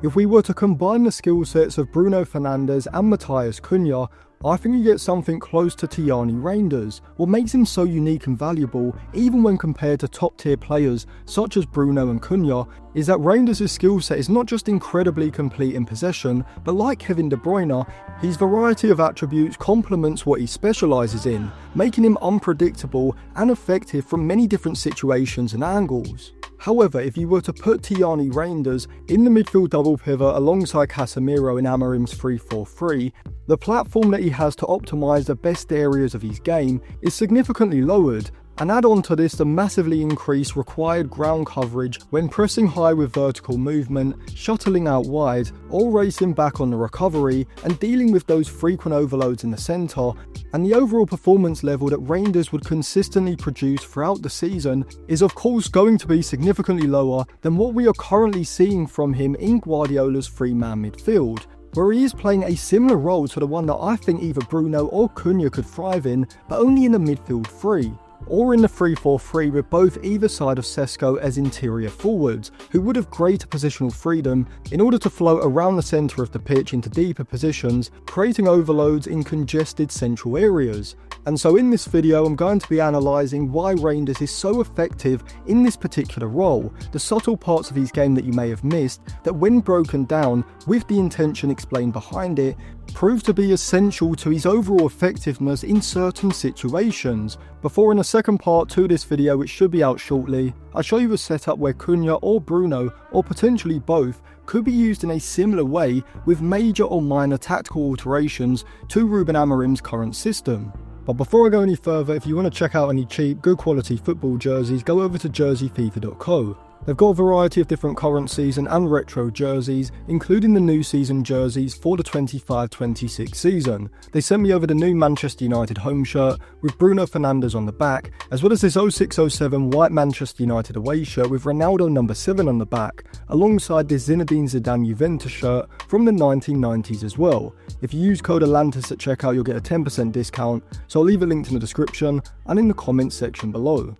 If we were to combine the skill sets of Bruno Fernandes and Matheus Cunha, I think you get something close to Tijjani Reijnders. What makes him so unique and valuable, even when compared to top tier players such as Bruno and Cunha, is that Reijnders' skill set is not just incredibly complete in possession, but like Kevin De Bruyne, his variety of attributes complements what he specialises in, making him unpredictable and effective from many different situations and angles. However, if you were to put Tijjani Reijnders in the midfield double pivot alongside Casemiro in Amorim's 3-4-3, the platform that he has to optimise the best areas of his game is significantly lowered, and add on to this the massively increased required ground coverage when pressing high with vertical movement, shuttling out wide, or racing back on the recovery, and dealing with those frequent overloads in the centre, and the overall performance level that Reijnders would consistently produce throughout the season is of course going to be significantly lower than what we are currently seeing from him in Guardiola's three-man midfield, where he is playing a similar role to the one that I think either Bruno or Cunha could thrive in, but only in the midfield three, or in the 3-4-3 with both either side of Sesko as interior forwards, who would have greater positional freedom in order to float around the centre of the pitch into deeper positions, creating overloads in congested central areas. And so in this video I'm going to be analysing why Reijnders is so effective in this particular role, the subtle parts of his game that you may have missed, that when broken down with the intention explained behind it, proves to be essential to his overall effectiveness in certain situations. Before in the second part to this video, which should be out shortly, I show you a setup where Cunha or Bruno, or potentially both, could be used in a similar way with major or minor tactical alterations to Ruben Amorim's current system. But before I go any further, if you want to check out any cheap, good quality football jerseys, go over to jerseyfifa.co. They've got a variety of different current season and retro jerseys, including the new season jerseys for the 25-26 season. They sent me over the new Manchester United home shirt with Bruno Fernandes on the back, as well as this 06-07 white Manchester United away shirt with Ronaldo number 7 on the back, alongside this Zinedine Zidane Juventus shirt from the 1990s as well. If you use code ATLANTIS at checkout, you'll get a 10% discount, so I'll leave it linked in the description and in the comments section below.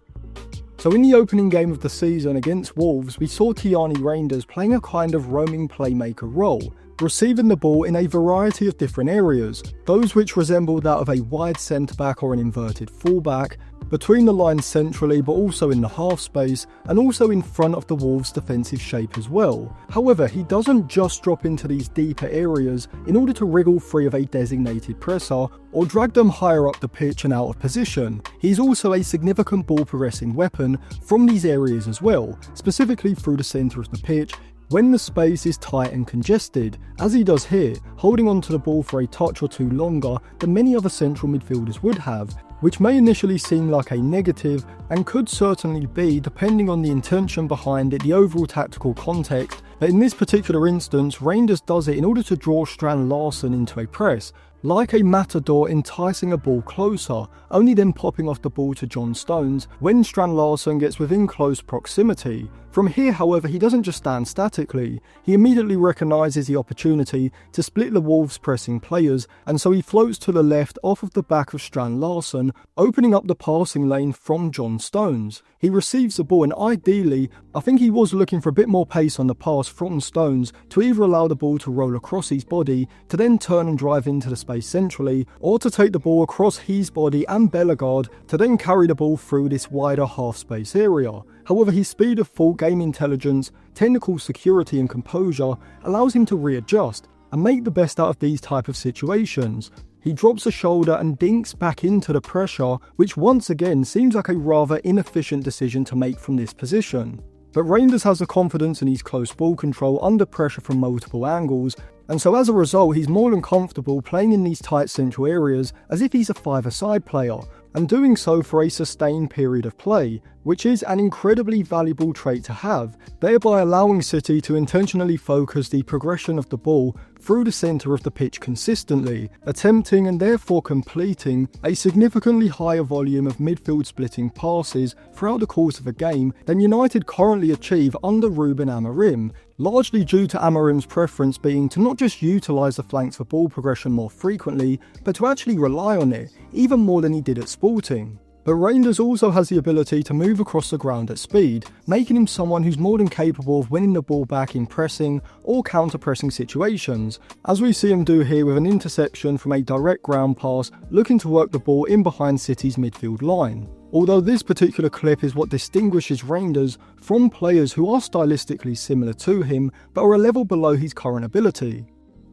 So in the opening game of the season against Wolves, we saw Tijjani Reijnders playing a kind of roaming playmaker role, receiving the ball in a variety of different areas, those which resemble that of a wide centre-back or an inverted full-back, between the lines centrally but also in the half space, and also in front of the Wolves' defensive shape as well. However, he doesn't just drop into these deeper areas in order to wriggle free of a designated presser or drag them higher up the pitch and out of position. He's also a significant ball progressing weapon from these areas as well, specifically through the centre of the pitch, when the space is tight and congested, as he does here, holding onto the ball for a touch or two longer than many other central midfielders would have, which may initially seem like a negative, and could certainly be depending on the intention behind it, the overall tactical context, but in this particular instance, Reijnders does it in order to draw Strand Larsen into a press, like a matador enticing a ball closer, only then popping off the ball to John Stones when Strand Larsen gets within close proximity. From here, however, he doesn't just stand statically, he immediately recognises the opportunity to split the Wolves' pressing players, and so he floats to the left off of the back of Strand Larsen, opening up the passing lane from John Stones. He receives the ball, and ideally, I think he was looking for a bit more pace on the pass from Stones to either allow the ball to roll across his body to then turn and drive into the space centrally, or to take the ball across his body and Bellegarde to then carry the ball through this wider half space area. However, his speed of thought, game intelligence, technical security and composure allows him to readjust and make the best out of these type of situations. He drops a shoulder and dinks back into the pressure, which once again seems like a rather inefficient decision to make from this position. But Reijnders has the confidence in his close ball control under pressure from multiple angles, and so as a result he's more than comfortable playing in these tight central areas as if he's a five-a-side player, and doing so for a sustained period of play, which is an incredibly valuable trait to have, thereby allowing City to intentionally focus the progression of the ball through the centre of the pitch consistently, attempting and therefore completing a significantly higher volume of midfield splitting passes throughout the course of a game than United currently achieve under Ruben Amorim, largely due to Amorim's preference being to not just utilise the flanks for ball progression more frequently, but to actually rely on it, even more than he did at Sporting. But Reijnders also has the ability to move across the ground at speed, making him someone who's more than capable of winning the ball back in pressing or counter-pressing situations, as we see him do here with an interception from a direct ground pass looking to work the ball in behind City's midfield line. Although this particular clip is what distinguishes Reijnders from players who are stylistically similar to him but are a level below his current ability.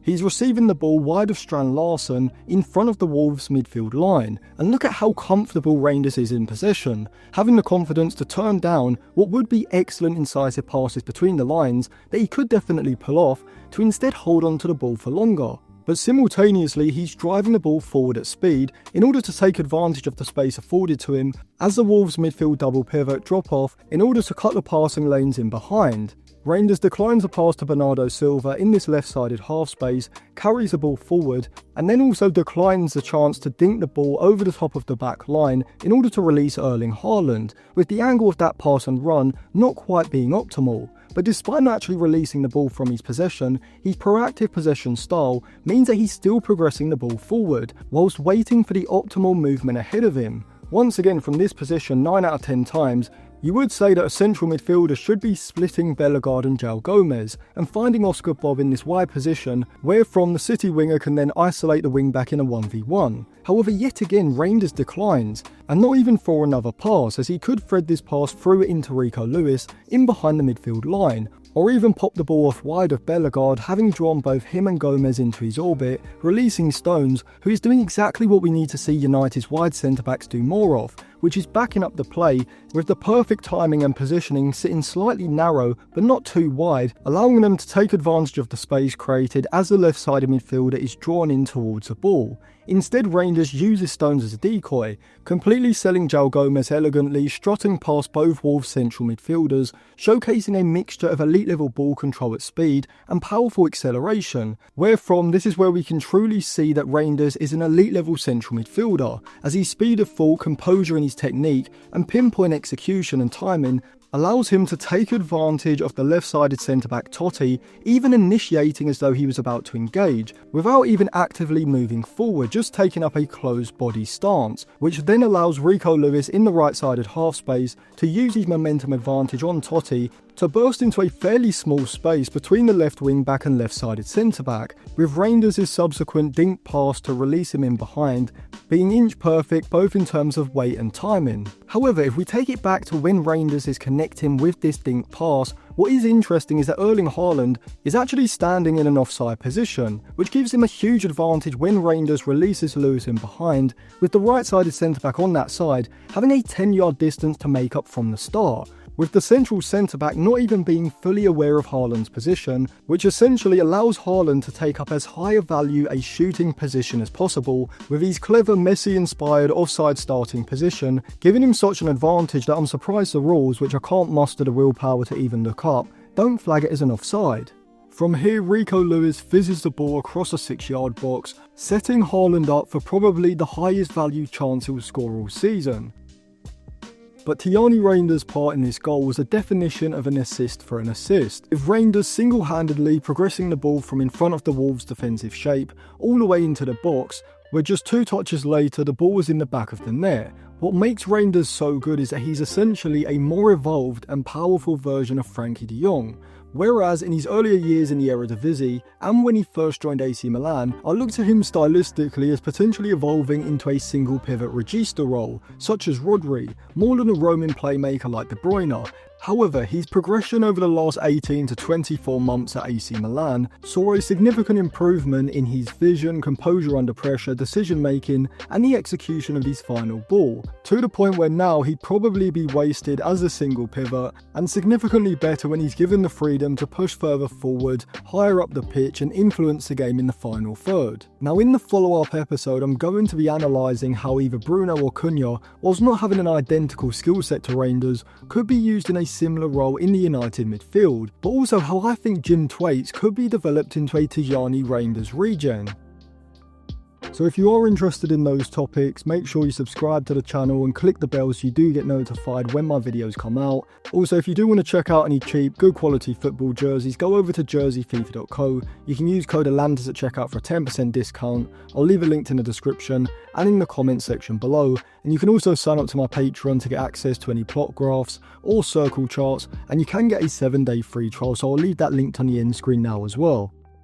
He's receiving the ball wide of Strand Larsen in front of the Wolves midfield line, and look at how comfortable Reijnders is in possession, having the confidence to turn down what would be excellent incisive passes between the lines that he could definitely pull off to instead hold on to the ball for longer. But simultaneously he's driving the ball forward at speed in order to take advantage of the space afforded to him as the Wolves midfield double pivot drop off in order to cut the passing lanes in behind. Reijnders declines a pass to Bernardo Silva in this left-sided half space, carries the ball forward, and then also declines the chance to dink the ball over the top of the back line in order to release Erling Haaland, with the angle of that pass and run not quite being optimal. But despite not actually releasing the ball from his possession, his proactive possession style means that he's still progressing the ball forward, whilst waiting for the optimal movement ahead of him. Once again, from this position 9 out of 10 times, you would say that a central midfielder should be splitting Bellegarde and João Gomez and finding Oscar Bob in this wide position, wherefrom the City winger can then isolate the wing-back in a 1v1. However, yet again Reijnders declines, and not even for another pass, as he could thread this pass through into Rico Lewis in behind the midfield line, or even pop the ball off wide of Bellegarde, having drawn both him and Gomez into his orbit, releasing Stones, who is doing exactly what we need to see United's wide centre-backs do more of, which is backing up the play with the perfect timing and positioning sitting slightly narrow but not too wide, allowing them to take advantage of the space created as the left-sided midfielder is drawn in towards the ball. Instead, Reijnders uses Stones as a decoy, completely selling João Gomez elegantly, strutting past both Wolves' central midfielders, showcasing a mixture of elite level ball control at speed and powerful acceleration, wherefrom this is where we can truly see that Reijnders is an elite level central midfielder, as his speed of thought, composure in his technique, and pinpoint execution and timing allows him to take advantage of the left-sided centre-back Totti, even initiating as though he was about to engage, without even actively moving forward, just taking up a closed body stance, which then allows Rico Lewis in the right-sided half space to use his momentum advantage on Totti to burst into a fairly small space between the left wing-back and left-sided centre-back, with Reijnders' subsequent dink pass to release him in behind being inch perfect both in terms of weight and timing. However, if we take it back to when Reijnders is connecting with this dink pass, what is interesting is that Erling Haaland is actually standing in an offside position, which gives him a huge advantage when Reijnders releases Lewis in behind, with the right-sided centre-back on that side having a 10-yard distance to make up from the start, with the central centre-back not even being fully aware of Haaland's position, which essentially allows Haaland to take up as high a value a shooting position as possible, with his clever Messi-inspired offside starting position, giving him such an advantage that I'm surprised the rules, which I can't muster the willpower to even look up, don't flag it as an offside. From here, Rico Lewis fizzes the ball across a 6-yard box, setting Haaland up for probably the highest value chance he'll score all season. But Tijjani Reijnders' part in this goal was a definition of an assist for an assist, with Reijnders single-handedly progressing the ball from in front of the Wolves' defensive shape all the way into the box, where just 2 touches later the ball was in the back of the net. What makes Reijnders so good is that he's essentially a more evolved and powerful version of Frankie de Jong, whereas in his earlier years in the Eredivisie, and when he first joined AC Milan, I looked at him stylistically as potentially evolving into a single pivot regista role, such as Rodri, more than a roaming playmaker like De Bruyne. However, his progression over the last 18 to 24 months at AC Milan saw a significant improvement in his vision, composure under pressure, decision making, and the execution of his final ball, to the point where now he'd probably be wasted as a single pivot, and significantly better when he's given the freedom to push further forward, higher up the pitch, and influence the game in the final third. Now in the follow-up episode, I'm going to be analysing how either Bruno or Cunha, whilst not having an identical skill set to Reijnders, could be used in a similar role in the United midfield, but also how I think Jim Thwaites could be developed into a Tijjani Reijnders regen. So if you are interested in those topics, make sure you subscribe to the channel and click the bell so you do get notified when my videos come out. Also, if you do want to check out any cheap, good quality football jerseys, go over to jerseyfifa.co. You can use code Atlantis at checkout for a 10% discount. I'll leave a link in the description and in the comments section below. And you can also sign up to my Patreon to get access to any plot graphs or circle charts, and you can get a 7-day free trial, so I'll leave that linked on the end screen now as well.